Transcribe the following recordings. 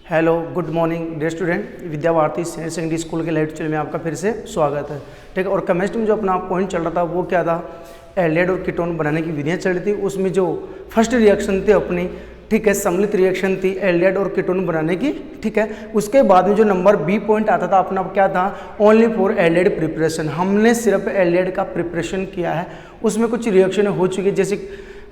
Hello, good morning dear student. Vidya Bharati senior secondary school के lecture में आपका फिर से स्वागत है। ठीक है, और केमिस्ट्री में जो अपना पॉइंट चल रहा था वो क्या था, एल्डिहाइड और कीटोन बनाने की विधियां चल रही थी। उसमें जो फर्स्ट रिएक्शन थी अपनी, ठीक है, सम्मिलित रिएक्शन थी एल्डिहाइड और कीटोन बनाने की। ठीक है, उसके बाद में जो नंबर बी पॉइंट आता था अपना क्या था, ओनली फॉर एल्डिहाइड प्रिपरेशन। हमने सिर्फ एल्डिहाइड का प्रिपरेशन किया है, उसमें कुछ रिएक्शन हो चुकी है। जैसे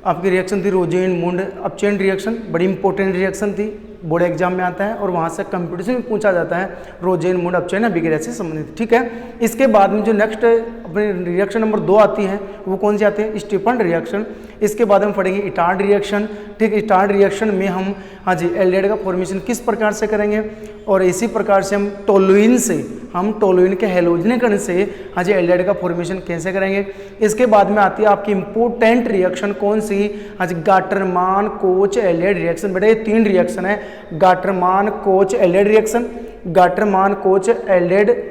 आपकी रिएक्शन थी रोजेन मुंड अपचेन रिएक्शन, बड़ी इंपॉर्टेंट रिएक्शन थी, बोर्ड एग्जाम में आता है और वहाँ से कंपटीशन में पूछा जाता है रोजेन मुंड अपचेन अभिक्रिया से संबंधित। ठीक है, इसके बाद में जो नेक्स्ट अपनी रिएक्शन नंबर 2 आती है वो कौन सी आती है, स्टीफन रिएक्शन। इसके बाद हम पढ़ेंगे इटार्ड रिएक्शन। ठीक है, इटार्ड रिएक्शन में हम हाँ जी एल्डिहाइड का फॉर्मेशन किस प्रकार से करेंगे, और इसी प्रकार से हम टोलुइन के हैलोजनीकरण से हाँ जी एल्डिहाइड का फॉर्मेशन कैसे करेंगे। इसके बाद में आती है आपकी इंपोर्टेंट रिएक्शन कौन सी, हाँ जी गाटरमान कोच एल्डिहाइड रिएक्शन। बेटा ये 3 रिएक्शन है, Gattermann Koch aldehyde reaction, Gattermann Koch aldehyde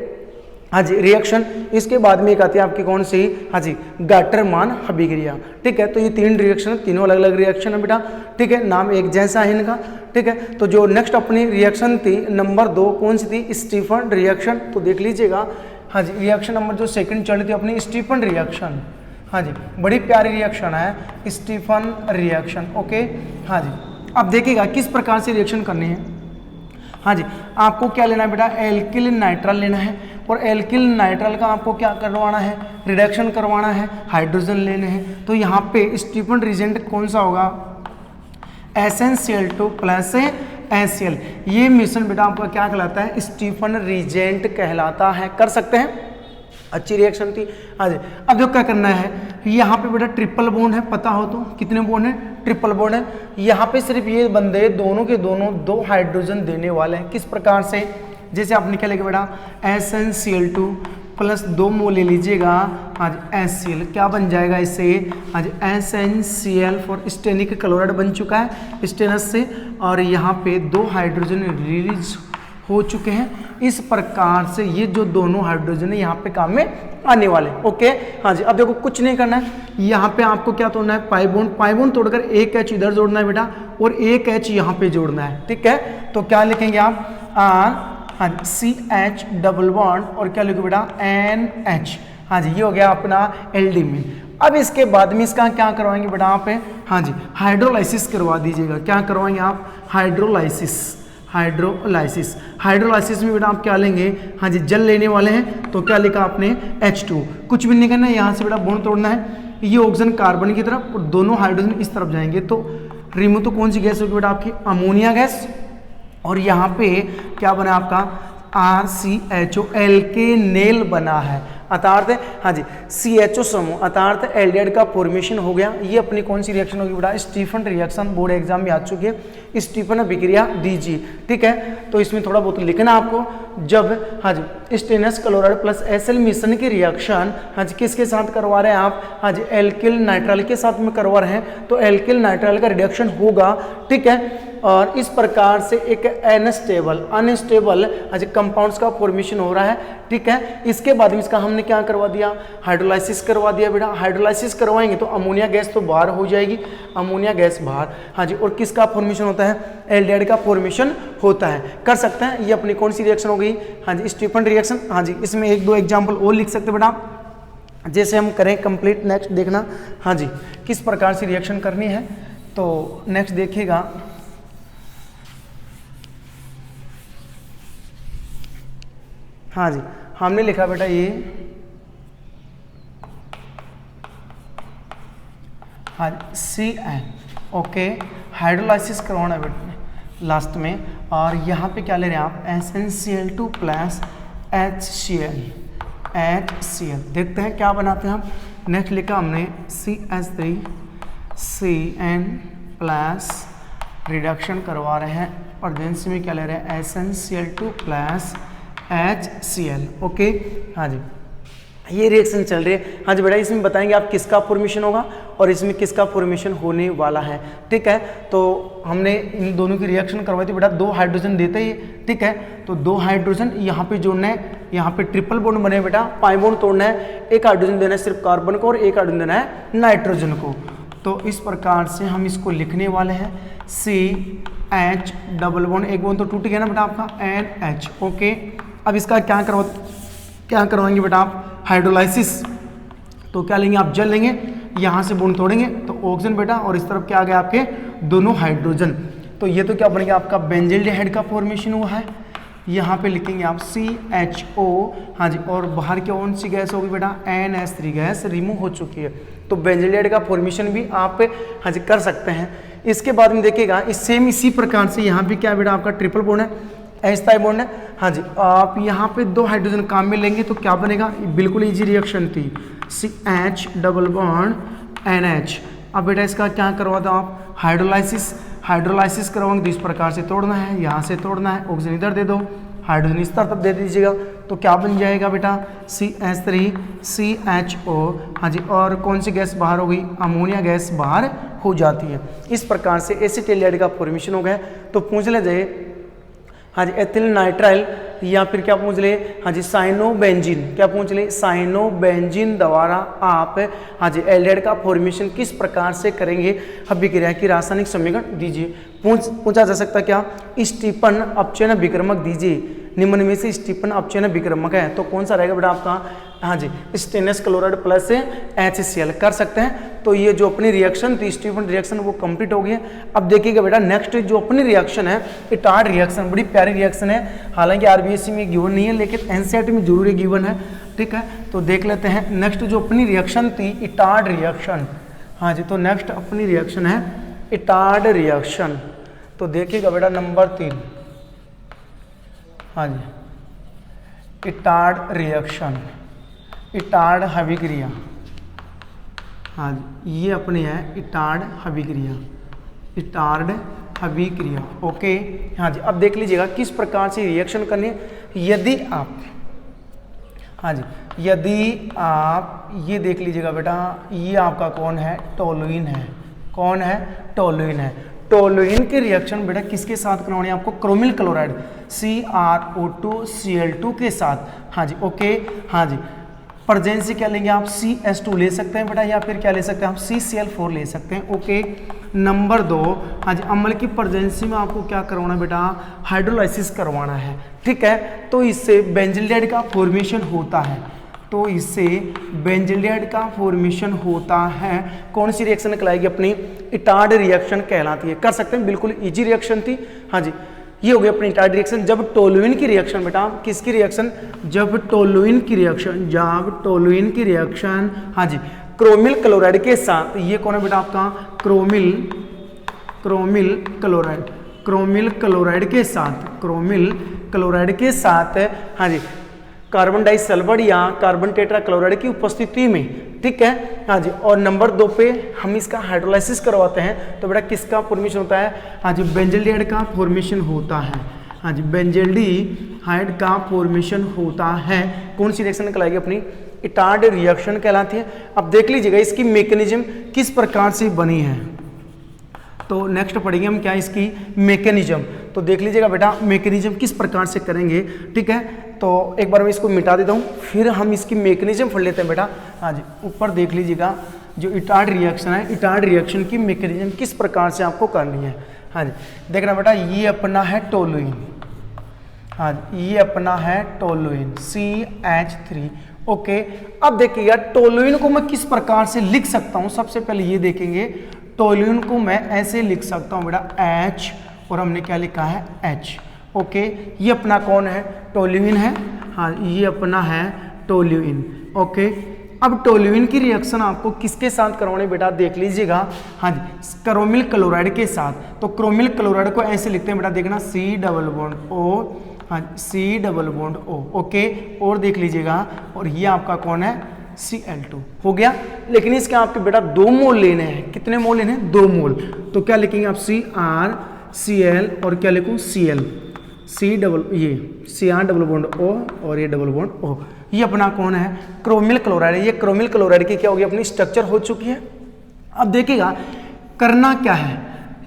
हाँ जी रिएक्शन। इसके बाद में एक आती है आपकी कौन सी, हाँ जी गाटरमान अभिक्रिया। ठीक है, तो ये 3 रिएक्शन, तीनों अलग अलग रिएक्शन है बेटा। ठीक है, नाम एक जैसा है इनका। ठीक है, तो जो नेक्स्ट अपनी रिएक्शन थी नंबर 2 कौन सी थी, स्टीफन रिएक्शन। तो देख लीजिएगा, हाँ जी रिएक्शन नंबर जो सेकंड चल रही थी अपनी स्टीफन रिएक्शन। हाँ जी बड़ी प्यारी रिएक्शन है स्टीफन रिएक्शन। ओके, हाँ जी अब देखिएगा किस प्रकार से रिएक्शन करनी है। हाँ जी आपको क्या लेना है बेटा, एल्किल नाइट्रल लेना है, और एल्किल नाइट्रल का आपको क्या करवाना है, रिडक्शन करवाना है, हाइड्रोजन लेने हैं। तो यहाँ पे स्टीफन रिएजेंट कौन सा होगा, SnCl2 प्लस HCl। ये मिश्रण बेटा आपका क्या कहलाता है, स्टीफन रिएजेंट कहलाता है। कर सकते हैं, अच्छी रिएक्शन थी। हाँ जी अब जो क्या करना है, यहाँ पे बेटा ट्रिपल बॉन्ड है, पता हो तो कितने बॉन्ड है, ट्रिपल बॉन्ड है। यहाँ पे सिर्फ ये बंदे दोनों के दोनों 2 हाइड्रोजन देने वाले हैं। किस प्रकार से, जैसे आप निकलेगा बेटा SnCl2 प्लस 2 मोल ले लीजिएगा, आज HCl क्या बन जाएगा इससे, आज SnCl फॉर स्टेनिक क्लोराइड बन चुका है स्टेनस से, और यहाँ पे 2 हाइड्रोजन रिलीज हो चुके हैं। इस प्रकार से ये जो दोनों हाइड्रोजन है यहाँ पे काम में आने वाले। ओके, हाँ जी अब देखो कुछ नहीं करना है, यहाँ पे आपको क्या तोड़ना है, पाई बॉन्ड तोड़कर एक H इधर जोड़ना है बेटा, और एक H यहाँ पे जोड़ना है। ठीक है, तो क्या लिखेंगे आप, CH डबल बॉन्ड, और क्या लिखो बेटा NH। हाँ जी ये हो गया अपना एल्डी में। अब इसके बाद में इसका क्या करवाएंगे बेटा आप, हाँ जी हाइड्रोलाइसिस करवा दीजिएगा। क्या करवाएंगे आप, हाइड्रोलाइसिस में बेटा आप क्या लेंगे, हाँ जी जल लेने वाले हैं। तो क्या लिखा आपने, H2, कुछ भी नहीं करना है, यहाँ से बेटा बॉन्ड तोड़ना है, ये ऑक्सीजन कार्बन की तरफ और दोनों हाइड्रोजन इस तरफ जाएंगे। तो रिमूव तो कौन सी गैस होगी बेटा आपकी, अमोनिया गैस, और यहाँ पे क्या बना आपका RCHO एल्केनेल बना है, अर्थात हाँ जी CHO समूह, अर्थात एल्डिहाइड का फॉर्मेशन हो गया। ये अपनी कौन सी रिएक्शन होगी बेटा, स्टीफन रिएक्शन, बोर्ड एग्जाम में आ चुकी है, स्टीफन अभिक्रिया DG। ठीक है, तो इसमें थोड़ा बहुत लिखना आपको, जब हाँ जी स्टेनस क्लोराइड प्लस HCl मिश्रण की रिएक्शन हाँ जी किसके साथ करवा रहे हैं आप, हाँ जी एल्किल नाइट्राइल के साथ में करवा रहे हैं, तो एल्किल नाइट्राइल का रिडक्शन होगा। ठीक है, और इस प्रकार से एक अनस्टेबल आज कंपाउंड्स का फॉर्मेशन हो रहा है। ठीक है, इसके बाद में इसका हमने क्या करवा दिया, हाइड्रोलाइसिस करवा दिया बेटा। हाइड्रोलाइसिस करवाएंगे तो अमोनिया गैस तो बाहर हो जाएगी, अमोनिया गैस बाहर। हाँ जी, और किसका फॉर्मेशन होता है, एल्डिहाइड का फॉर्मेशन होता है। कर सकते हैं, ये अपनी कौन सी रिएक्शन हो गई, हाँ जी स्टीफन रिएक्शन। हाँ जी इसमें 1-2 एग्जाम्पल और लिख सकते बेटा, जैसे हम करें कंप्लीट। नेक्स्ट देखना, हाँ जी किस प्रकार से रिएक्शन करनी है। तो नेक्स्ट देखिएगा, हाँ जी हमने लिखा बेटा ये, हाँ CN। ओके, हाइड्रोलाइसिस करवाना है बेटा लास्ट में, और यहाँ पे क्या ले रहे हैं आप, SnCl2 प्लस HCl। देखते हैं क्या बनाते हैं हम। नेक्स्ट लिखा हमने CH3 CN प्लस रिडक्शन करवा रहे हैं, और देन में क्या ले रहे हैं, SnCl2 प्लस HCl। ओके, हाँ जी ये रिएक्शन चल रही है। हाँ जी बेटा इसमें बताएंगे आप किसका फॉर्मेशन होगा और इसमें किसका फॉर्मेशन होने वाला है। ठीक है, तो हमने इन दोनों की रिएक्शन करवाई थी बेटा, 2 हाइड्रोजन देते ही। ठीक है, तो 2 हाइड्रोजन यहाँ पे जोड़ना है, यहाँ पे ट्रिपल बॉन्ड बने बेटा, पाई बॉन्ड तोड़ना है, एक हाइड्रोजन देना है सिर्फ कार्बन को और एक हाइड्रोजन देना है नाइट्रोजन को। तो इस प्रकार से हम इसको लिखने वाले हैं, H डबल बॉन्ड, एक बॉन्ड तो टूट गया ना बेटा आपका NH। ओके, अब इसका क्या करवाएंगे बेटा आप, हाइड्रोलाइसिस। तो क्या लेंगे आप, जल लेंगे, यहाँ से बॉन्ड तोड़ेंगे तो ऑक्सीजन बेटा, और इस तरफ क्या आ गया आपके दोनों हाइड्रोजन। तो ये तो क्या बन गया आपका बेंजल्डिहाइड का फॉर्मेशन हुआ है। यहाँ पे लिखेंगे आप CHO, हाँ जी, और बाहर की कौन सी गैस होगी बेटा, NH3 गैस रिमूव हो चुकी है। तो बेंजल्डिहाइड का फॉर्मेशन भी आप हाँ जी कर सकते हैं। इसके बाद में देखिएगा इसी प्रकार से यहाँ पे क्या बेटा आपका ट्रिपल बॉन्ड है, H बॉन्ड है। हाँ जी, आप यहाँ पे 2 हाइड्रोजन काम में लेंगे तो क्या बनेगा, बिल्कुल इजी रिएक्शन थी, CH डबल बॉन्ड NH। अब बेटा इसका क्या करवा दो आप, हाइड्रोलाइसिस करवाएंगे तो इस प्रकार से तोड़ना है, यहाँ से तोड़ना है, ऑक्सीजन इधर दे दो, हाइड्रोजन इस तरफ दे दीजिएगा, तो क्या बन जाएगा बेटा CH3 CHO। हाँ जी, और कौन सी गैस बाहर हो गई, अमोनिया गैस बाहर हो जाती है। इस प्रकार से एसिटिल्डिहाइड का फॉर्मेशन हो गया। तो पूछ ले जाए हाँ जी एथिल नाइट्राइल, या फिर क्या पूछ ले, हाँ जी साइनोबेंजीन, क्या पूछ ले, साइनोबेंजीन द्वारा आप हाँ जी एल्डिहाइड का फॉर्मेशन किस प्रकार से करेंगे, अभिक्रिया की रासायनिक समीकरण दीजिए। पूछा जा सकता क्या, स्टीफन अपचयन विक्रमक दीजिए, निम्न में से स्टीफन अपचयन विक्रमक है, तो कौन सा रहेगा बेटा आपका, हाँ जी स्टेनलेस क्लोराइड प्लस HCl कर सकते हैं। तो ये जो अपनी रिएक्शन थी स्टीफन रिएक्शन वो कंप्लीट हो गई है। अब देखिएगा बेटा नेक्स्ट जो अपनी रिएक्शन है इटार्ड रिएक्शन, बड़ी प्यारी रिएक्शन है, हालांकि RBSc में गिवन नहीं है लेकिन NCERT में जरूरी गिवन है, ठीक है। तो देख लेते हैं नेक्स्ट जो अपनी रिएक्शन थी इटार्ड रिएक्शन। हाँ जी, तो नेक्स्ट अपनी रिएक्शन है इटार्ड रिएक्शन। तो देखिएगा बेटा नंबर 3, हाँ जी इटार्ड रिएक्शन, इटार्ड अभिक्रिया। हाँ जी, ये अपनी है इटार्ड अभिक्रिया, इटार्ड अभिक्रिया। ओके, हाँ जी, अब देख लीजिएगा किस प्रकार से रिएक्शन करनी है। यदि आप हाँ जी, यदि आप ये देख लीजिएगा बेटा, ये आपका कौन है, टोलुइन है, कौन है, टोलुइन है। टोलुइन की रिएक्शन बेटा किसके साथ करवानी है आपको, क्रोमिल क्लोराइड CrO2 Cl2 के साथ। हाँ जी, ओके, हाँ जी, प्रेजेंस से क्या लेंगे आप, CS2 ले सकते हैं बेटा, या फिर क्या ले सकते हैं आप, CCl4 ले सकते हैं। ओके, नंबर 2, हाँ जी अम्ल की प्रेजेंसी में आपको क्या करवाना है बेटा, हाइड्रोलाइसिस करवाना है, ठीक है। तो इससे बेंजल्डिहाइड का फॉर्मेशन होता है, तो इससे बेंजल्डिहाइड का फॉर्मेशन होता है। कौन सी रिएक्शन कहलाएगी, अपनी इटार्ड रिएक्शन कहलाती है, कर सकते हैं, बिल्कुल इजी रिएक्शन थी। हाँ जी, ये हो गई अपनी इटार्ड रिएक्शन। जब टोलुइन की रिएक्शन बेटा, किसकी रिएक्शन, जब टोलुइन की रिएक्शन, जब टोलुइन की रिएक्शन हाँ जी क्रोमिल क्लोराइड के साथ, ये कौन है बेटा आपका, क्रोमिल क्लोराइड, क्रोमिल क्लोराइड के साथ, क्रोमिल क्लोराइड के साथ हाँ जी कार्बन डाइसल्फाइड या कार्बन टेट्रा क्लोराइड की उपस्थिति में, ठीक है। हाँ जी, और नंबर 2 पे हम इसका हाइड्रोलाइसिस करवाते हैं, तो बेटा किसका फॉर्मेशन होता है, हाँ जी बेंजल्डिहाइड का फॉर्मेशन होता है। हाँ जी, बेंजल्डिहाइड का फॉर्मेशन होता है। कौन सी रिएक्शन कहलाएगी, अपनी इटार्ड रिएक्शन कहलाती है। अब देख लीजिएगा इसकी मैकेनिज्म किस प्रकार से बनी है। तो नेक्स्ट पढ़ेंगे हम क्या, इसकी मैकेनिज्म। तो देख लीजिएगा बेटा मैकेनिज्म किस प्रकार से करेंगे, ठीक है। तो एक बार मैं इसको मिटा देता हूँ, फिर हम इसकी मैकेनिज्म पढ़ लेते हैं बेटा। हाँ जी, ऊपर देख लीजिएगा जो इटार्ड रिएक्शन है, इटार्ड रिएक्शन की मैकेनिज्म किस प्रकार से आपको करनी है। हाँ जी, देखना बेटा, ये अपना है टोलुइन, हाँ जी ये अपना है टोलुइन CH3। ओके, अब देखिएगा टोलुइन को मैं किस प्रकार से लिख सकता हूँ। सबसे पहले ये देखेंगे, टोलुइन को मैं ऐसे लिख सकता हूँ बेटा H, और हमने क्या लिखा है H। ओके, ये अपना कौन है, टोलुइन है। हाँ, ये अपना है टोलुइन। ओके, अब टोलुइन की रिएक्शन आपको किसके साथ करवानी बेटा, देख लीजिएगा। हाँ जी, क्रोमिल क्लोराइड के साथ। तो क्रोमिल क्लोराइड को ऐसे लिखते हैं बेटा, देखना C डबल बॉन्ड O, हाँ C double bond O। Okay, और देख लीजिएगा, और ये आपका कौन है, Cl2 हो गया। लेकिन इसके आपके बेटा 2 मोल लेने हैं, कितने मोल लेने हैं, 2 मोल। तो क्या लिखेंगे आप, CrCl, और क्या लिखूँ Cl, C डबल, ये Cr डबल बॉन्ड O, और ये डबल बॉन्ड O। ये अपना कौन है, क्रोमिल क्लोराइड है। ये क्रोमिल क्लोराइड की क्या होगी, अपनी स्ट्रक्चर हो चुकी है। अब देखिएगा करना क्या है,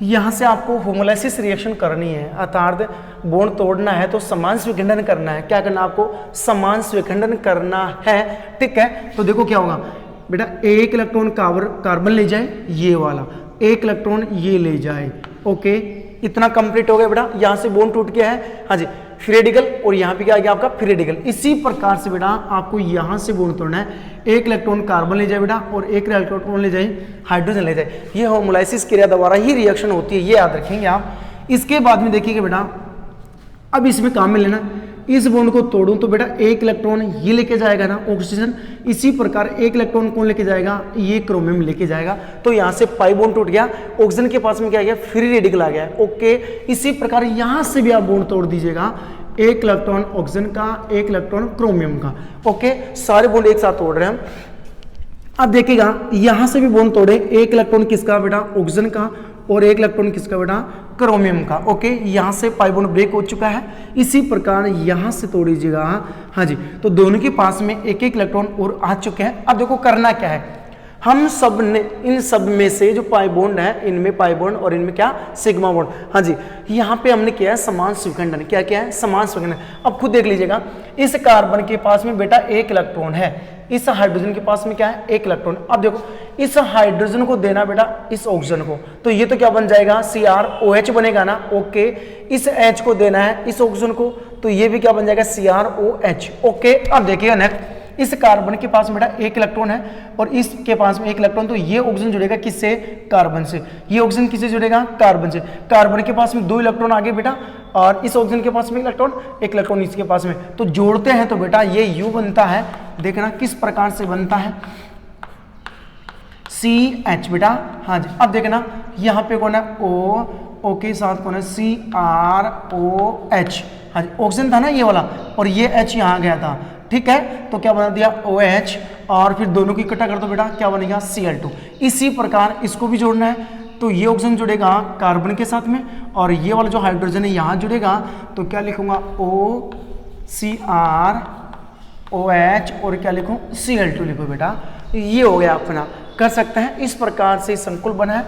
यहाँ से आपको होमोलाइसिस रिएक्शन करनी है, अर्थात बॉन्ड तोड़ना है तो समान स्विखंडन करना है। क्या करना है आपको, समान स्विखंडन करना है, ठीक है। तो देखो क्या होगा बेटा, 1 इलेक्ट्रॉन कार्बन ले जाए, ये वाला 1 इलेक्ट्रॉन ये ले जाए। ओके, इतना कंप्लीट हो गया बेटा, यहाँ से बॉन्ड टूट गया है, हाँ जी, फ्री रेडिकल, और यहाँ पे क्या आ गया आपका फ्री रेडिकल। इसी प्रकार से बेटा आपको यहाँ से बॉन्ड तोड़ना है, एक इलेक्ट्रॉन कार्बन ले जाए बेटा और एक इलेक्ट्रॉन ले जाए हाइड्रोजन ले जाए। ये होमोलाइसिस क्रिया द्वारा ही रिएक्शन होती है, ये याद रखेंगे आप। इसके बाद में देखिएगा बेटा, अब इसमें काम में लेना, इस बॉन्ड को तोड़ूं तो बेटा एक इलेक्ट्रॉन ये लेके जाएगा ना ऑक्सीजन, इसी प्रकार एक इलेक्ट्रॉन कौन लेके जाएगा, ये क्रोमियम लेके जाएगा। तो यहाँ से पाई बॉन्ड टूट गया, ऑक्सीजन के पास में क्या आ गया, फ्री रेडिकल आ गया। ओके, इसी प्रकार यहाँ से भी आप बॉन्ड तोड़ दीजिएगा, एक इलेक्ट्रॉन ऑक्सीजन का, एक इलेक्ट्रॉन क्रोमियम का। ओके, सारे बॉन्ड एक साथ तोड़ रहे हैं हम। अब देखिएगा यहाँ से भी बॉन्ड तोड़े, एक इलेक्ट्रॉन किसका बेटा, ऑक्सीजन का, और एक इलेक्ट्रॉन किसका बेटा, क्रोमियम का। ओके, यहाँ से पाई बॉन्ड ब्रेक हो चुका है, इसी प्रकार यहाँ से तोड़ीजिएगा, हाँ जी। तो दोनों के पास में एक एक इलेक्ट्रॉन और आ चुके हैं। अब देखो करना क्या है, हम सब ने इन सब में से जो पाई बॉन्ड है, इनमें पाई बॉन्ड और इनमें क्या, सिग्मा बॉन्ड, हाँ जी, यहाँ पे हमने किया है समान स्विकंडन। क्या क्या है, समान स्विकंडन। अब खुद देख लीजिएगा, इस कार्बन के पास में बेटा एक इलेक्ट्रॉन है, इस हाइड्रोजन के पास में क्या है, एक इलेक्ट्रॉन। अब देखो इस हाइड्रोजन को देना बेटा इस ऑक्सीजन को, तो ये तो क्या बन जाएगा, CrOH बनेगा ना। ओके, इस H को देना है इस ऑक्सीजन को, तो ये भी क्या बन जाएगा, CrOH। ओके, अब देखिएगा नेक्स्ट, इस कार्बन के पास बेटा एक इलेक्ट्रॉन है और इसके पास में एक इलेक्ट्रॉन, तो ये ऑक्सीजन जुड़ेगा किससे, कार्बन से। ये ऑक्सीजन किससे जुड़ेगा, कार्बन से। कार्बन के पास में दो इलेक्ट्रॉन आगे बेटा, और इस ऑक्सीजन के पास में एक इलेक्ट्रॉन इसके पास में, तो जोड़ते हैं तो बेटा ये U बनता है। देखना किस प्रकार से बनता है, CH बेटा, हाँ जी। अब देखना यहाँ पे कौन है, O के साथ कौन है, CrOH, हाँ जी, ऑक्सीजन था ना ये वाला, और ये H यहाँ गया था, ठीक है। तो क्या बना दिया, OH, और फिर दोनों की इकट्ठा कर दो बेटा, क्या बनेगा, Cl2। इसी प्रकार इसको भी जोड़ना है, तो ये ऑक्सीजन जुड़ेगा कार्बन के साथ में, और ये वाला जो हाइड्रोजन है यहाँ जुड़ेगा, तो क्या लिखूंगा, OCrOH, और क्या लिखूं, Cl2 लिखो बेटा। ये हो गया अपना, कर सकते हैं इस प्रकार से संकुल बना है।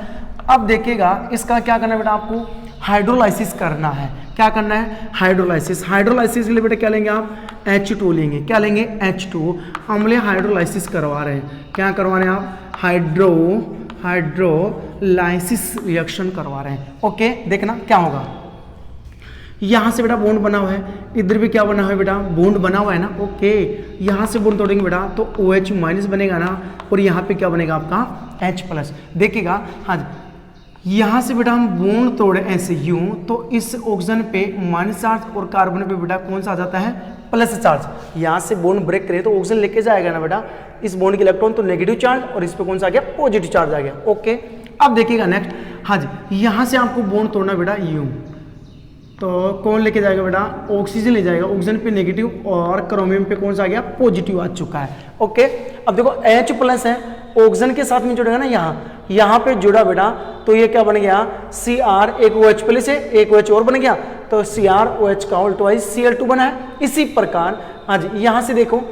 अब देखिएगा इसका क्या करना है बेटा, आपको हाइड्रोलाइसिस करना है। क्या करना है, हाइड्रोलाइसिस। हाइड्रोलाइसिस के लिए बेटा क्या लेंगे आप, H2 लेंगे। क्या लेंगे, H2। अम्लीय हाइड्रोलाइसिस करवा रहे हैं, क्या करवा रहे हैं आप, हाइड्रोलाइसिस रिएक्शन करवा रहे हैं। ओके, देखना क्या होगा, यहाँ से बेटा बॉन्ड बना हुआ है, इधर भी क्या बना हुआ है बेटा, बॉन्ड बना हुआ है ना। ओके, यहाँ से बॉन्ड तोड़ेंगे बेटा तो OH माइनस बनेगा ना, और यहाँ पे क्या बनेगा आपका H प्लस। देखिएगा, हाँ जी, यहाँ से बेटा हम बॉन्ड तोड़े ऐसे यूं, तो इस ऑक्सीजन पे माइनस चार्ज और कार्बन पे बेटा कौन सा आ जाता है, प्लस चार्ज। यहाँ से बॉन्ड ब्रेक करे तो ऑक्सीजन लेके जाएगा ना बेटा इस बॉन्ड के इलेक्ट्रॉन, तो नेगेटिव चार्ज, और इस पे कौन सा आ गया, पॉजिटिव चार्ज आ गया। ओके, अब देखिएगा नेक्स्ट, हाँ जी, यहाँ से आपको बॉन्ड तोड़ना बेटा यूं, तो कौन लेके जाएगा बेटा, ऑक्सीजन ले जाएगा, ऑक्सीजन पे नेगेटिव और क्रोमियम पे कौन सा आ गया, पॉजिटिव आ चुका है। ओके, अब देखो H प्लस है, ऑक्सीजन के साथ में जुड़ेगा ना, यहाँ पे जुड़ा बेटा, तो ये क्या बन गया, Cr, एक OH प्लस है, एक OH और बन गया, तो CrOH का होल ट्वाइस Cl2 बना है। इसी प्रकार हाँ जी, यहाँ से देखो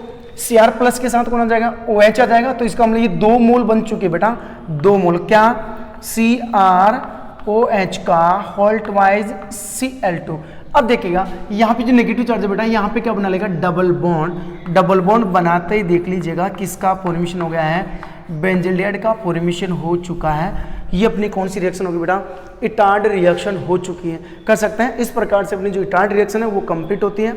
Cr प्लस के साथ कौन आ जाएगा, OH आ जाएगा, तो इसका मतलब ये दो मोल बन चुके बेटा, दो मोल, क्या, CrOH का होल ट्वाइस Cl2। अब देखिएगा यहाँ पे जो नेगेटिव चार्ज है बेटा, यहाँ पे क्या बना लेगा, डबल बॉन्ड। डबल बॉन्ड बनाते ही देख लीजिएगा किसका फॉर्मेशन हो गया है, बेंजल्डिहाइड का फॉर्मेशन हो चुका है। ये अपनी कौन सी रिएक्शन होगी बेटा, इटार्ड रिएक्शन हो चुकी है। कर सकते हैं इस प्रकार से अपनी जो इटार्ड रिएक्शन है वो कंप्लीट होती है।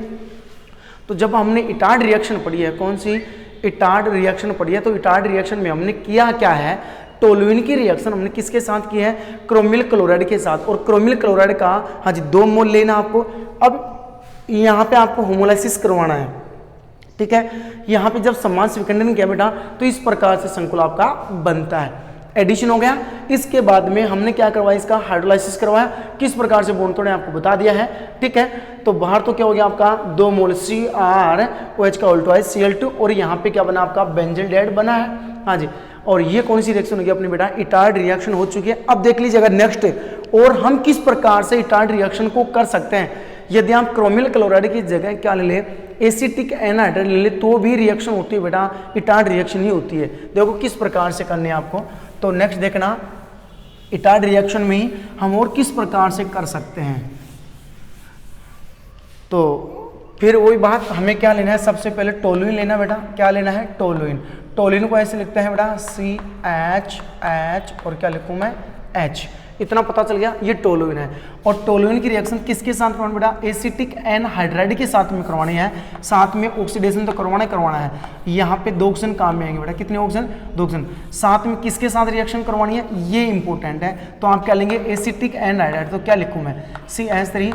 तो जब हमने इटार्ड रिएक्शन पढ़ी है, कौन सी इटार्ड रिएक्शन पढ़ी है, तो इटार्ड रिएक्शन में हमने किया क्या है, टोलुइन की रिएक्शन हमने किसके साथ की है, क्रोमिल क्लोराइड के साथ। और क्रोमिल क्लोराइड का हाँ जी 2 मोल लेना आपको। अब यहाँ पे आपको होमोलाइसिस करवाना है, ठीक है। यहाँ पे जब समान विखंडन किया बेटा, तो इस प्रकार से संकुल आपका बनता है। एडिशन हो गया। इसके बाद में हमने क्या करवाया, इसका हाइड्रोलाइसिस करवाया। किस प्रकार से बॉन्ड तोड़े आपको बता दिया है, ठीक है। तो बाहर तो क्या हो गया आपका 2 मोल CrOH का उल्टा है Cl2, और यहाँ पे क्या बना आपका बेंजल्डिहाइड बना है, हाँ जी। और ये कौन सी रिएक्शन होगी अपनी बेटा, इटार्ड रिएक्शन हो चुकी है। अब देख लीजिए अगर नेक्स्ट, और हम किस प्रकार से इटार्ड रिएक्शन को कर सकते हैं। यदि आप क्रोमिल क्लोराइड की जगह क्या ले ले, एसिटिक एनहाइड्राइड ले ले, तो भी रिएक्शन होती है बेटा, इटार्ड रिएक्शन ही होती है। देखो किस प्रकार से करनी है आपको। तो नेक्स्ट देखना, इटार्ड रिएक्शन में ही हम और किस प्रकार से कर सकते हैं। तो फिर वही बात, हमें क्या लेना है, सबसे पहले टोलुइन लेना बेटा। क्या लेना है, टोलुइन। टोलुइन को ऐसे लिखते हैं बेटा CHH, और क्या लिखूँ मैं H। इतना पता चल गया, ये टोलुइन है। और टोलुइन की रिएक्शन किसके साथ करवानी बेटा, एसिटिक एनहाइड्राइड के साथ में करवानी है, साथ में ऑक्सीडेशन तो करवाना है। यहाँ पे 2 ऑक्सीजन काम में आएंगे बेटा, कितने ऑक्सीजन, 2 ऑक्सीजन। साथ में किसके साथ रिएक्शन करवानी है, ये इंपॉर्टेंट है। तो आप क्या लेंगे, एसिटिक एनहाइड्राइड, तो क्या लिखूँ मैं, CH3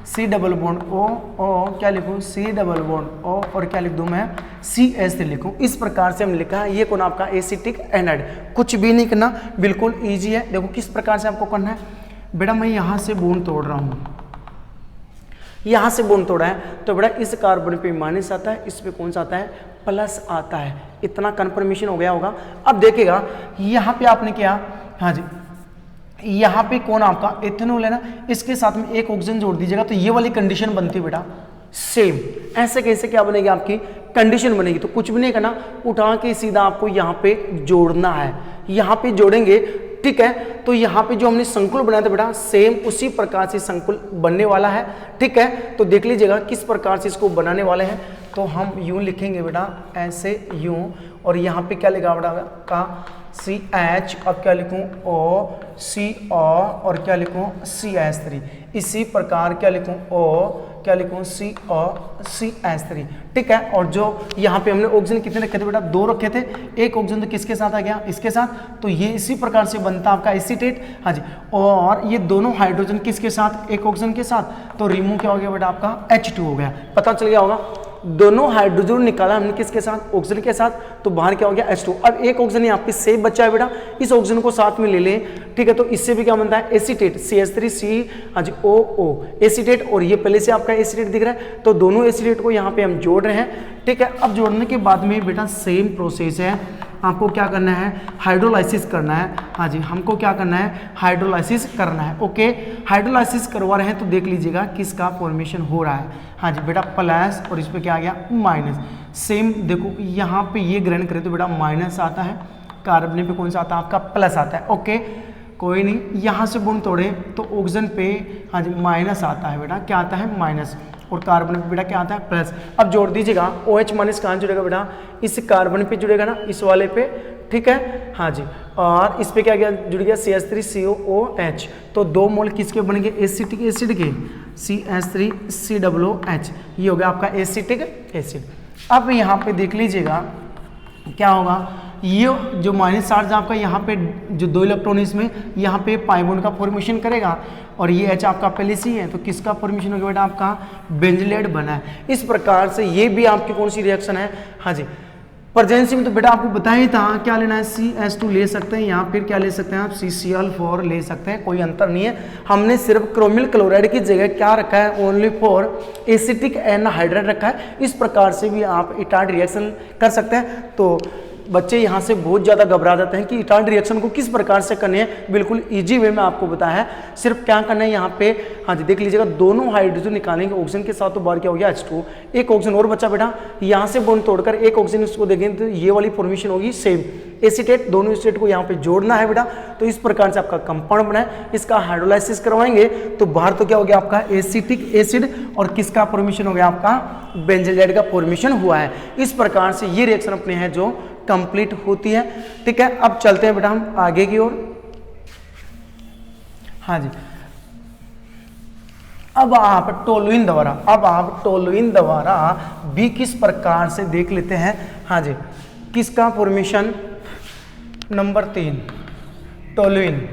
C double bond O क्या लिखूँ, C डबल बॉन्ड O और क्या लिख दूँ मैं, CH3 लिखूँ। इस प्रकार से हमने लिखा है, ये कौन आपका एसिटिक एनहाइड्राइड। कुछ भी नहीं करना, बिल्कुल ईजी है। देखो किस प्रकार से आपको करना है बेटा, मैं यहाँ से बॉन्ड तोड़ रहा हूँ, यहाँ से बॉन्ड तोड़ा है, तो बेटा इस कार्बन पे माइनस आता है, इस पे कौन सा आता है, प्लस आता है। इतना कन्फर्मेशन हो गया होगा। अब देखिएगा यहाँ पे आपने क्या, हाँ जी, यहाँ पे कौन आपका एथेनॉल है ना, इसके साथ में एक ऑक्सीजन जोड़ दीजिएगा, तो ये वाली कंडीशन बनती है बेटा सेम। ऐसे कैसे क्या बनेगी, आपकी कंडीशन बनेगी। तो कुछ भी नहीं करना, उठा के सीधा आपको यहाँ पे जोड़ना है, यहाँ पे जोड़ेंगे, ठीक है। तो यहाँ पे जो हमने संकुल बनाया था बेटा, सेम उसी प्रकार से संकुल बनने वाला है, ठीक है। तो देख लीजिएगा किस प्रकार से इसको बनाने वाले हैं। तो हम यूं लिखेंगे बेटा, ऐसे यूं, और यहाँ पे क्या लिखा बेटा का CH, अब क्या लिखूं OCO और क्या लिखूं CH3। इसी प्रकार क्या लिखूं O, क्या लिखूं CO CH3, ठीक है। और जो यहाँ पे हमने ऑक्सीजन कितने रखे थे बेटा, 2 रखे थे। एक ऑक्सीजन तो किसके साथ आ गया, इसके साथ, तो ये इसी प्रकार से बनता आपका एसीटेट, हाँ जी। और ये दोनों हाइड्रोजन किसके साथ, एक ऑक्सीजन के साथ, तो रिमूव क्या हो गया बेटा आपका H2 हो गया। पता चल गया होगा, दोनों हाइड्रोजन निकाला हमने किसके साथ, ऑक्सीजन के साथ, तो बाहर क्या हो गया H2। अब एक ऑक्सीजन यहाँ पे सेफ बचा है बेटा, इस ऑक्सीजन को साथ में ले लें, ठीक है। तो इससे भी क्या बनता है, एसीटेट, CH3C, हाँ जी, OO एसीटेट, और ये पहले से आपका एसीटेट दिख रहा है, तो दोनों एसीटेट को यहाँ पे हम जोड़ रहे हैं, ठीक है। अब जोड़ने के बाद में बेटा सेम प्रोसेस है, आपको क्या करना है, हाइड्रोलाइसिस करना है, हाँ जी, हमको क्या करना है, हाइड्रोलाइसिस करना है, ओके। हाइड्रोलाइसिस करवा रहे हैं तो देख लीजिएगा किसका फॉर्मेशन हो रहा है, हाँ जी बेटा प्लस, और इस पे क्या आ गया माइनस। सेम देखो यहाँ पे ये ग्रहण करें तो बेटा माइनस आता है, कार्बन पे कौन सा आता है आपका प्लस आता है, ओके। कोई नहीं, यहाँ से बॉन्ड तोड़े तो ऑक्सीजन पे, हाँ जी, माइनस आता है बेटा, क्या आता है माइनस, और कार्बन पे बेटा क्या आता है प्लस। अब जोड़ दीजिएगा, OH माइनस कहाँ जुड़ेगा बेटा, इस कार्बन पे जुड़ेगा ना, इस वाले पे, ठीक है, हाँ जी। और इस पे क्या गया, जुड़ गया CH3COOH, तो 2 मोल किसके बनेंगे, एसिटिक एसिड के, CH3COOH, ये हो गया आपका एसिटिक एसिड। अब यहाँ पे देख लीजिएगा क्या होगा, ये जो माइनस चार्ज आपका यहाँ पे जो 2 इलेक्ट्रॉन इसमें, यहाँ पे पाई बॉन्ड का फॉर्मेशन करेगा, और ये H आपका पहले से ही है, तो किसका फॉर्मेशन हो गया बेटा आपका, बेंजलेट बना है। इस प्रकार से ये भी आपकी कौन सी रिएक्शन है, हाँ जी। प्रेजेंसी में तो बेटा आपको बताया ही था, क्या लेना है, CH2 ले सकते हैं, यहाँ फिर क्या ले सकते हैं आप, CCl4 ले सकते हैं, कोई अंतर नहीं है। हमने सिर्फ क्रोमिल क्लोराइड की जगह क्या रखा है, ओनली फॉर एसिटिक एनहाइड्राइड रखा है। इस प्रकार से भी आप इटार्ड रिएक्शन कर सकते हैं। तो बच्चे यहाँ से बहुत ज़्यादा घबरा जाते हैं कि इटार्ड रिएक्शन को किस प्रकार से करनी है, बिल्कुल इजी वे में आपको बताया है। सिर्फ क्या करना है यहाँ पे, हाँ जी देख लीजिएगा, दोनों हाइड्रोजन निकालेंगे ऑक्सीजन के साथ, तो बाहर क्या हो गया H2, एक ऑक्सीजन और बचा बेटा, यहाँ से बॉन्ड तोड़कर एक ऑक्सीजन इसको देखेंगे तो ये वाली फॉर्मेशन होगी सेम एसीटेट, दोनों एसीटेट को यहाँ पे जोड़ना है बेटा। तो इस प्रकार से आपका कंपाउंड बना है, इसका हाइड्रोलाइसिस करवाएंगे तो बाहर तो क्या हो गया आपका एसिटिक एसिड, और किसका फॉर्मेशन हो गया आपका, बेंजोलाइट का फॉर्मेशन हुआ है। इस प्रकार से ये रिएक्शन अपने हैं जो कंप्लीट होती है, ठीक है। अब चलते हैं बेटा हम आगे की ओर, हाँ जी। अब आप टोलुइन द्वारा भी किस प्रकार से देख लेते हैं, हाँ जी, किसका फॉर्मेशन, नंबर 3 टोलुइन,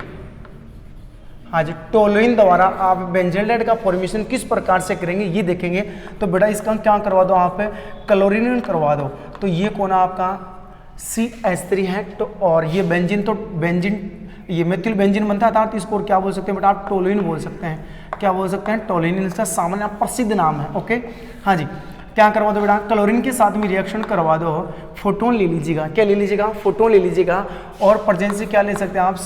हाँ जी। टोलुइन द्वारा आप बेंजोलाइट का फॉर्मेशन किस प्रकार से करेंगे ये देखेंगे। तो बेटा इसका क्या करवा दो, आप क्लोरीन करवा दो, तो ये कौन आपका CH3 है, तो और ये बेंजीन, तो बेंजीन ये मेथिल बेंजीन बनता था, तो इसको क्या बोल सकते हैं बेटा आप, टोलुइन बोल सकते हैं। क्या बोल सकते हैं, टोलुइन, इसका सामान्य प्रसिद्ध नाम है, ओके, हाँ जी। क्या करवा दो बेटा, क्लोरीन के साथ में रिएक्शन करवा दो, फोटोन ले लीजिएगा, क्या ले लीजिएगा, फोटोन ले लीजिएगा, और प्रेजेंस से क्या ले सकते हैं आप,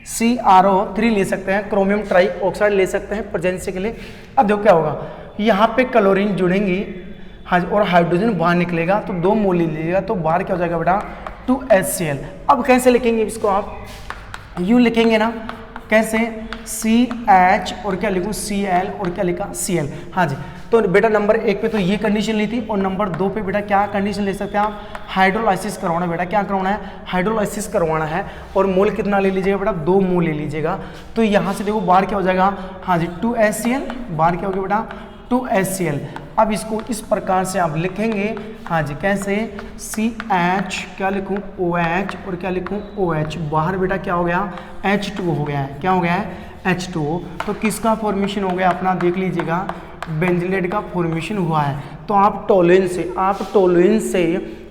CrO3 ले सकते हैं, क्रोमियम ट्राई ऑक्साइड ले सकते हैं प्रेजेंस के लिए। अब देखो क्या होगा, यहाँ पे क्लोरीन जुड़ेंगी, हाँ, और हाइड्रोजन बाहर निकलेगा, तो 2 मोल ले लीजिएगा, तो बाहर क्या हो जाएगा बेटा 2HCl। अब कैसे लिखेंगे इसको, आप यूँ लिखेंगे ना, कैसे, CH और क्या लिखूँ, Cl और क्या लिखा Cl, हाँ जी। तो बेटा नंबर 1 पे तो ये कंडीशन ली थी, और नंबर 2 पे बेटा क्या कंडीशन ले सकते हैं आप, हाइड्रोलाइसिस करवाना। बेटा क्या करवाना है, हाइड्रोलाइसिस करवाना है, और मोल कितना ले लीजिएगा बेटा, 2 मोल ले लीजिएगा। तो यहाँ से देखो बार क्या हो जाएगा, हाँ जी 2HCl, बार क्या होगा बेटा 2HCl। अब इसको इस प्रकार से आप लिखेंगे, हाँ जी कैसे, CH क्या लिखूँ OH, और क्या लिखूँ OH, बाहर बेटा क्या हो गया H2O हो गया है, क्या हो गया है H2O। तो किसका फॉर्मेशन हो गया अपना, देख लीजिएगा बेंजिलेट का फॉर्मेशन हुआ है। तो आप टोलुइन से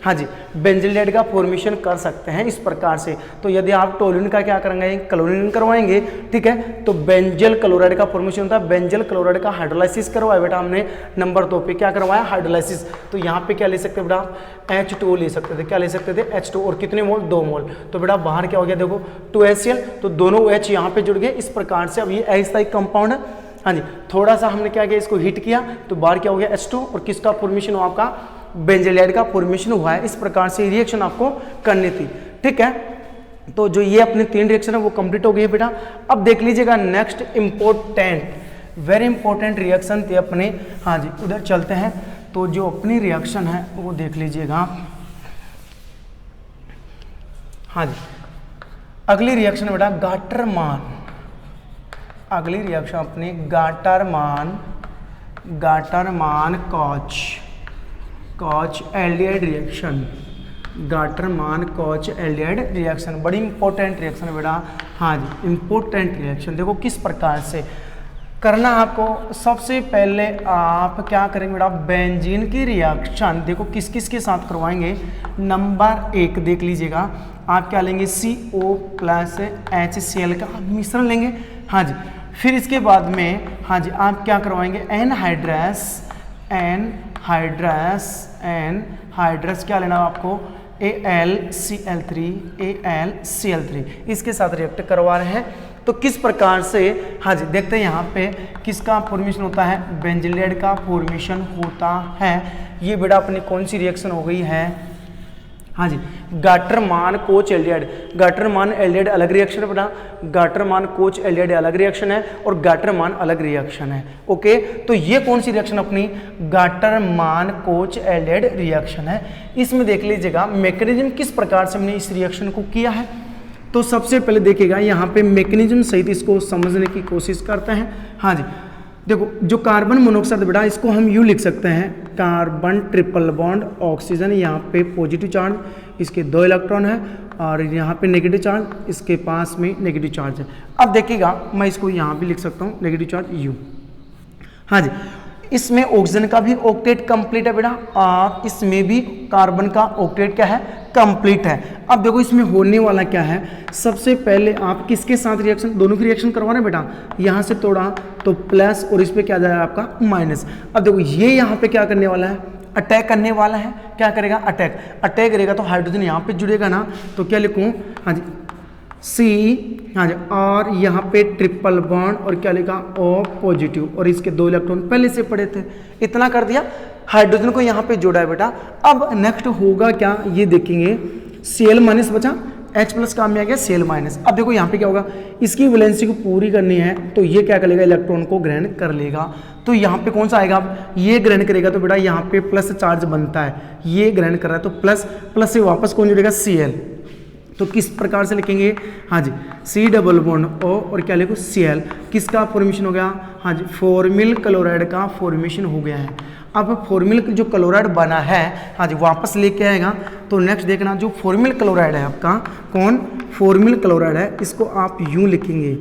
हाँ जी बेंजिलेट का फॉर्मेशन कर सकते हैं इस प्रकार से। तो यदि आप टोलुइन का क्या करेंगे, क्लोरीन करवाएंगे, ठीक है, तो बेंजल क्लोराइड का फॉर्मेशन होता है। बेंजल क्लोराइड का हाइड्रोलाइसिस करवाया बेटा हमने, नंबर 2 पे क्या करवाया, हाइड्रोलाइसिस। तो यहाँ पे क्या ले सकते बेटा, H2O ले सकते थे, क्या ले सकते थे H2O, और कितने मोल, 2 मोल। तो बेटा बाहर क्या हो गया देखो 2HCl, तो दोनों OH यहाँ पे जुड़ गए इस प्रकार से। अब ये अस्थायी कंपाउंड है, हाँ जी थोड़ा सा हमने क्या किया, इसको हीट किया, तो बाहर क्या हो गया H2, और किसका फॉर्मेशन हुआ आपका, बेंजलाइड का फॉर्मेशन हुआ है। इस प्रकार से रिएक्शन आपको करनी थी, ठीक है। तो जो ये अपने 3 रिएक्शन है वो कंप्लीट हो गई है बेटा। अब देख लीजिएगा next important, very important reaction थी अपने, हाँ जी उधर चलते हैं। तो जो अपनी रिएक्शन है वो देख लीजिएगा, हाँ जी अगली रिएक्शन बेटा गाटरमान, अगली रिएक्शन अपनी गाटरमान कॉच एल्डिहाइड रिएक्शन, गाटरमान कॉच एल्डिहाइड रिएक्शन, बड़ी इंपॉर्टेंट रिएक्शन है बेटा, हाँ जी इंपॉर्टेंट रिएक्शन। देखो किस प्रकार से करना आपको, सबसे पहले आप क्या करेंगे बेटा, बेंजीन की रिएक्शन देखो किस किस के साथ करवाएंगे। नंबर 1 देख लीजिएगा, आप क्या लेंगे, CO प्लस HCl का मिश्रण लेंगे, हाँ जी। फिर इसके बाद में हाँ जी आप क्या करवाएंगे, एनहाइड्रस क्या लेना आपको, AlCl3 इसके साथ रिएक्ट करवा रहे हैं। तो किस प्रकार से, हाँ जी देखते हैं यहाँ पे किसका फॉर्मेशन होता है, बेंजिलेट का फॉर्मेशन होता है। ये बेटा अपनी कौन सी रिएक्शन हो गई है, हाँ जी Gattermann Koch aldehyde. Gattermann aldehyde अलग रिएक्शन है बेटा, गाटरमान कोच एल्डिहाइड अलग रिएक्शन है, और गाटरमान अलग रिएक्शन है, ओके। तो ये कौन सी रिएक्शन अपनी, गाटरमान कोच एल्डिहाइड रिएक्शन है। इसमें देख लीजिएगा मैकेनिज्म किस प्रकार से हमने इस रिएक्शन को किया है। तो सबसे पहले देखिएगा यहाँ पे मैकेनिज्म सहित इसको समझने की कोशिश करते हैं। हाँ जी देखो जो कार्बन मोनोऑक्साइड बेटा इसको हम यूँ लिख सकते हैं, कार्बन ट्रिपल बॉन्ड ऑक्सीजन, यहाँ पे पॉजिटिव चार्ज, इसके 2 इलेक्ट्रॉन है, और यहाँ पे नेगेटिव चार्ज, इसके पास में नेगेटिव चार्ज है। अब देखिएगा मैं इसको यहाँ भी लिख सकता हूँ नेगेटिव चार्ज U, हाँ जी। इसमें ऑक्सीजन का भी ऑक्टेट कंप्लीट है बेटा, और इसमें भी कार्बन का ऑक्टेट क्या है, कंप्लीट है। अब देखो इसमें होने वाला क्या है, सबसे पहले आप किसके साथ रिएक्शन, दोनों की रिएक्शन करवा रहे हैं बेटा, यहाँ से तोड़ा तो प्लस, और इस पे क्या जाएगा आपका माइनस। अब देखो ये यहाँ पे क्या करने वाला है, अटैक करने वाला है, क्या करेगा, अटैक करेगा। तो हाइड्रोजन यहाँ पे जुड़ेगा ना, तो क्या लिखूँ, हाँ जी C, हाँ जी, और यहाँ पे ट्रिपल बॉन्ड, और क्या लिखा O पॉजिटिव, और इसके 2 इलेक्ट्रॉन पहले से पड़े थे, इतना कर दिया, हाइड्रोजन को यहाँ पे जोड़ा है बेटा। अब नेक्स्ट होगा क्या, ये देखेंगे Cl माइनस बचा, H प्लस काम में आ गया Cl माइनस। अब देखो यहाँ पे क्या होगा, इसकी वैलेंसी को पूरी करनी है, तो ये क्या करेगा, इलेक्ट्रॉन को ग्रहण कर लेगा। तो यहाँ पे कौन सा आएगा, अब ये ग्रहण करेगा, तो बेटा यहाँ पे प्लस चार्ज बनता है, ये ग्रहण कर रहा है, तो प्लस से वापस कौन जुड़ेगा, Cl। तो किस प्रकार से लिखेंगे, हाँ जी C डबल बॉन्ड O, और क्या लिखो Cl, किसका फॉर्मेशन हो गया, हाँ जी फॉर्मिल क्लोराइड का फॉर्मेशन हो गया है। अब फॉर्मिल जो क्लोराइड बना है, हाँ जी वापस लेके आएगा। तो नेक्स्ट देखना जो फॉर्मिल क्लोराइड है आपका, कौन फॉर्मिल क्लोराइड है, इसको आप यूँ लिखेंगे,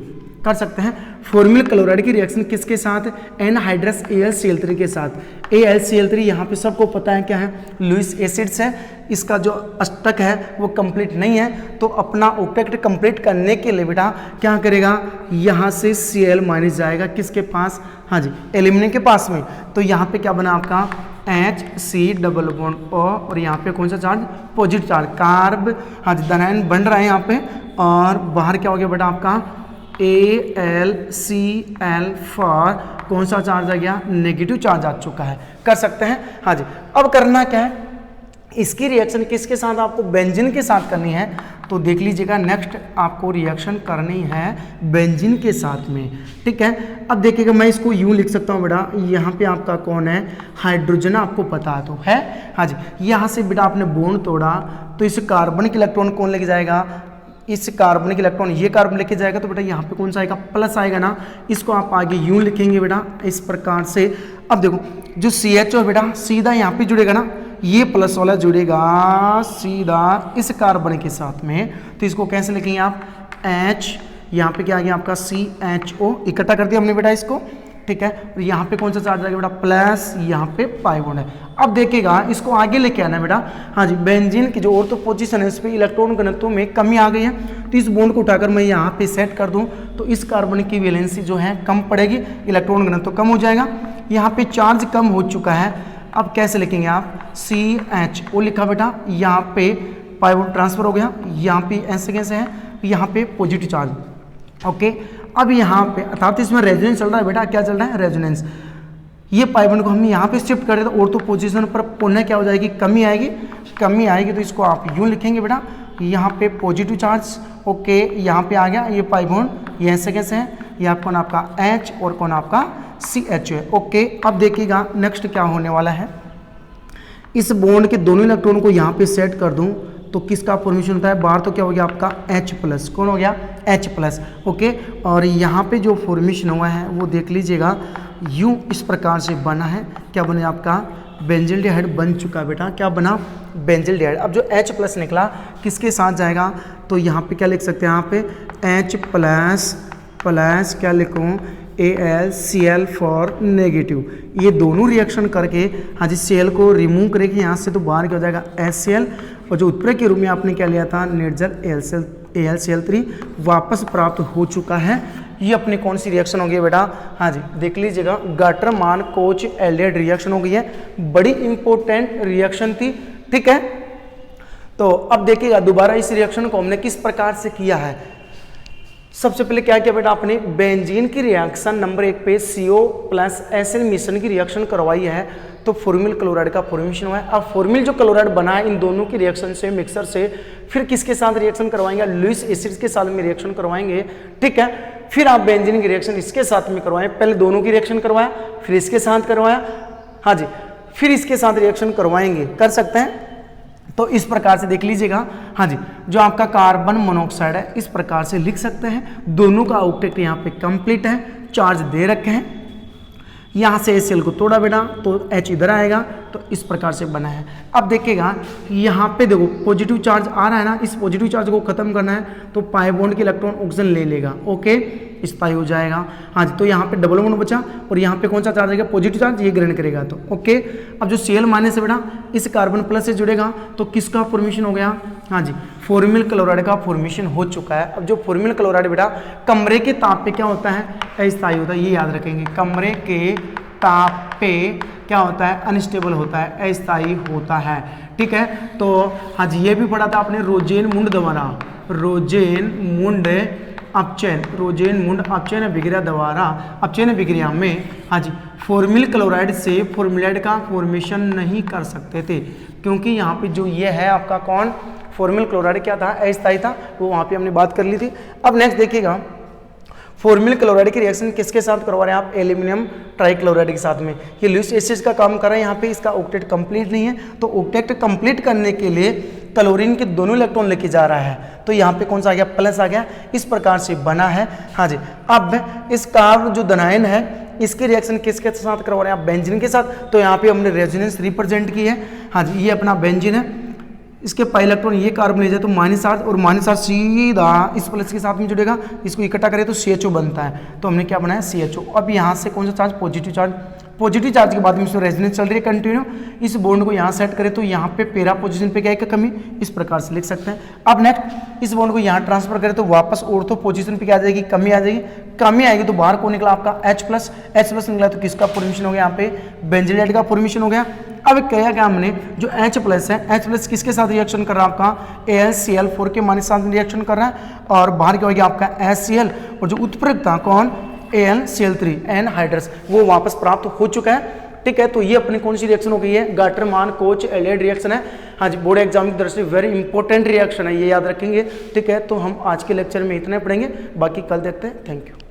कर सकते हैं। फॉर्मिल क्लोराइड की रिएक्शन किसके साथ, एनहाइड्रस AlCl3 के साथ। AlCl3 यहाँ पे सबको पता है क्या है, लुईस एसिड्स है, इसका जो अष्टक है वो कंप्लीट नहीं है। तो अपना ऑक्टेट कंप्लीट करने के लिए बेटा क्या करेगा, यहाँ से Cl माइनस जाएगा किसके पास, हाँ जी एल्यूमिनियम के पास में। तो यहाँ पे क्या बना आपका HC डबल बॉन्ड O, और यहाँ पे कौन सा चार्ज, पॉजिटिव चार्ज, कार्ब, हाँ जी धनायन बन रहा है यहाँ पे, और बाहर क्या हो गया बेटा आपका AlCl4, कौन सा चार्ज आ गया, नेगेटिव चार्ज आ चुका है, कर सकते हैं। हाँ जी अब करना क्या है, इसकी रिएक्शन किसके साथ आपको बेंजीन के साथ करनी है, तो देख लीजिएगा नेक्स्ट आपको रिएक्शन करनी है बेंजीन के साथ में, ठीक है। अब देखिएगा मैं इसको यूं लिख सकता हूं बेटा, यहाँ पे आपका कौन है, हाइड्रोजन आपको पता तो है, हाँ जी। यहाँ से बेटा आपने बॉन्ड तोड़ा तो इस कार्बन के इलेक्ट्रॉन कौन लेके जाएगा, इस कार्बन के इलेक्ट्रॉन ये कार्बन लेके जाएगा, तो बेटा यहाँ पे कौन सा आएगा, प्लस आएगा ना। इसको आप आगे यूं लिखेंगे बेटा इस प्रकार से। अब देखो जो CHO है बेटा सीधा यहाँ पे जुड़ेगा ना, ये प्लस वाला जुड़ेगा सीधा इस कार्बन के साथ में, तो इसको कैसे लिखेंगे आप, H, यहाँ पे क्या आ गया आपका CHO, इकट्ठा कर दिया हमने बेटा इसको, ठीक है। और यहाँ पे कौन सा चार्ज आएगा बेटा, प्लस, यहाँ पे पाई बॉन्ड है। अब देखिएगा इसको आगे लेके आना बेटा, हाँ जी। बेंजीन की जो ऑर्थो पोजीशन है इस पे इलेक्ट्रॉन घनत्व में कमी आ गई है, तो इस बॉन्ड को उठाकर मैं यहाँ पे सेट कर दूँ तो इस कार्बन की वैलेंसी जो है कम पड़ेगी, इलेक्ट्रॉन घनत्व कम हो जाएगा, यहाँ पे चार्ज कम हो चुका है। अब कैसे लिखेंगे आप, CHO लिखा बेटा, यहाँ पे पाई बॉन्ड ट्रांसफर हो गया, यहाँ पे ऐसे कैसे है, यहाँ पे पॉजिटिव चार्ज, ओके। अब यहाँ पे अर्थात इसमें रेजोनेंस चल रहा है बेटा, क्या चल रहा है, रेजोनेंस। ये पाई बॉन्ड को हम यहाँ पे शिफ्ट करें तो ऑर्थो पोजीशन पर पुनः क्या हो जाएगी, कमी आएगी, कमी आएगी, तो इसको आप यूं लिखेंगे बेटा, यहाँ पे पॉजिटिव चार्ज, ओके। यहाँ पे आ गया ये पाई बॉन्ड, ये ऐसे कैसे है, ये कौन आपका H और कौन आपका CHO है, ओके। अब देखिएगा नेक्स्ट क्या होने वाला है, इस बॉन्ड के दोनों इलेक्ट्रॉन को यहाँ पे सेट कर दूं तो किसका फॉर्मेशन होता है, बाहर तो क्या हो गया आपका H+, कौन हो गया, H+, ओके। और यहाँ पे जो फॉर्मेशन हुआ है वो देख लीजिएगा यूं इस प्रकार से बना है, क्या बने आपका बेंजिल्डिहाइड बन चुका बेटा, क्या बना, बेंजिल्डिहाइड। अब जो H+ निकला किसके साथ जाएगा, तो यहाँ पे क्या लिख सकते हैं, यहाँ पे H++ क्या लिखूँ, AlCl फॉर नेगेटिव। ये दोनों रिएक्शन करके हाँ जी Cl को रिमूव करेगी यहाँ से, तो बाहर क्या हो जाएगा HCl, और जो उत्प्रेरक के रूप में आपने क्या लिया था निर्जल AlCl3 वापस प्राप्त हो चुका है। ये अपनी कौन सी रिएक्शन होगी बेटा, हाँ जी देख लीजिएगा गाटरमान कोच एल्डिहाइड रिएक्शन हो गई है, बड़ी इंपॉर्टेंट रिएक्शन थी, ठीक है। तो अब देखिएगा दोबारा इस रिएक्शन को हमने किस प्रकार से किया है। सबसे पहले क्या किया बेटा, आपने बेंजीन की रिएक्शन नंबर 1 पे CO+Sl मिश्रण की रिएक्शन करवाई है, तो फॉर्मिल क्लोराइड का फॉर्मेशन हुआ है। अब फॉर्मिल जो क्लोराइड बना है इन दोनों की रिएक्शन से, मिक्सर से, फिर किसके साथ रिएक्शन करवाएंगे, लुईस एसिड के साथ में रिएक्शन करवाएंगे, ठीक है। फिर आप बेंजीन की रिएक्शन इसके साथ में करवाएं, पहले दोनों की रिएक्शन करवाया, फिर इसके साथ करवाया, हाँ जी, फिर इसके साथ रिएक्शन करवाएंगे, कर सकते हैं। तो इस प्रकार से देख लीजिएगा, हाँ जी, जो आपका कार्बन मोनोऑक्साइड है इस प्रकार से लिख सकते हैं। दोनों का ऑक्टेट यहाँ पे कंप्लीट है, चार्ज दे रखे हैं, यहाँ से HCl को तोड़ा बेटा तो H इधर आएगा, तो इस प्रकार से बना है। अब देखिएगा यहाँ पे देखो पॉजिटिव चार्ज आ रहा है ना, इस पॉजिटिव चार्ज को खत्म करना है तो पाई बॉन्ड के इलेक्ट्रॉन ऑक्सीजन ले लेगा, ओके, स्थायी हो जाएगा, हाँ जी। तो यहाँ पे डबल बॉन्ड बचा और यहाँ पे कौन सा चार्ज आएगा, पॉजिटिव चार्ज, ये ग्रहण करेगा, तो ओके। अब जो Cl माइनस है बेटा इस कार्बन प्लस से जुड़ेगा तो किसका फॉर्मेशन हो गया, हाँ जी फॉर्मिल क्लोराइड का फॉर्मेशन हो चुका है। अब जो फॉर्मिल क्लोराइड बेटा कमरे के ताप पे क्या होता है, अस्थायी होता है, ये याद रखेंगे, कमरे के ताप पे क्या होता है, अनस्टेबल होता है, अस्थायी होता है, ठीक है। तो हाँ जी ये भी पढ़ा था आपने रोजेन मुंड द्वारा, रोजेन मुंड अपचयन अभिक्रिया द्वारा, अपचयन अभिक्रिया में हाँ जी फॉर्मिल क्लोराइड से फॉर्मिलाइड का फॉर्मेशन नहीं कर सकते थे, क्योंकि यहाँ पे जो ये है आपका कौन, फॉर्मिल क्लोराइड क्या था, अस्थायी था, वो वहाँ पे हमने बात कर ली थी। अब नेक्स्ट देखिएगा फॉर्मिल क्लोराइड की रिएक्शन किसके साथ करवा रहे हैं आप, एल्यूमिनियम ट्राइक्लोराइड के साथ में। ये लुईस एसिड का काम कर रहा है, यहाँ पे इसका ऑक्टेट कंप्लीट नहीं है, तो ऑक्टेट कंप्लीट करने के लिए क्लोरीन के दोनों इलेक्ट्रॉन लेके जा रहा है, तो यहाँ पे कौन सा आ गया, प्लस आ गया, इस प्रकार से बना है, हाँ जी। अब इस कार्ब जो धनायन है इसकी रिएक्शन किसके साथ करवा रहे हैं आप, बेंजीन के साथ, तो यहाँ पे हमने रेजोनेंस रिप्रेजेंट की है, हाँ जी। ये अपना बेंजीन है, इसके पाई इलेक्ट्रॉन ये कार्बन ले जाए तो -8 और -8 सीधा इस प्लस के साथ में जुड़ेगा, इसको इकट्ठा करें तो CHO बनता है, तो हमने क्या बनाया CHO। अब यहाँ से कौन सा charge, positive charge, positive charge के बाद में इसमें रेजोनेंस चल रही है कंटिन्यू, इस बॉन्ड को यहाँ सेट करें तो यहाँ पे पैरा पोजीशन पे क्या है, कमी, इस प्रकार से लिख सकते हैं। अब नेक्स्ट इस बॉन्ड को यहाँ ट्रांसफर करें तो वापस ऑर्थो पोजीशन पे क्या आ जाएगी, कमी आ जाएगी, कमी आएगी तो बाहर को निकला आपका H+ निकला, तो किसका फॉर्मेशन हो गया, यहाँ पे बेंजीलेट का फॉर्मेशन हो गया। अब क्या हमने जो H+ है, H+ किसके साथ रिएक्शन कर रहा है आपका, AlCl4 के -7 रिएक्शन कर रहा है, और बाहर क्या हो गया आपका HCl, और जो उत्प्रेरक था कौन, AlCl3 एनहाइड्रस, वो वापस प्राप्त हो चुका है, ठीक है। तो ये अपनी कौन सी रिएक्शन हो गई है, गाटरमान कोच एल्डिहाइड रिएक्शन है। हाँ जी, बोर्ड एग्जाम की दृष्टि वेरी इंपॉर्टेंट रिएक्शन है, ये याद रखेंगे। ठीक है, तो हम आज के लेक्चर में इतने पढ़ेंगे, बाकी कल देखते हैं। Thank you.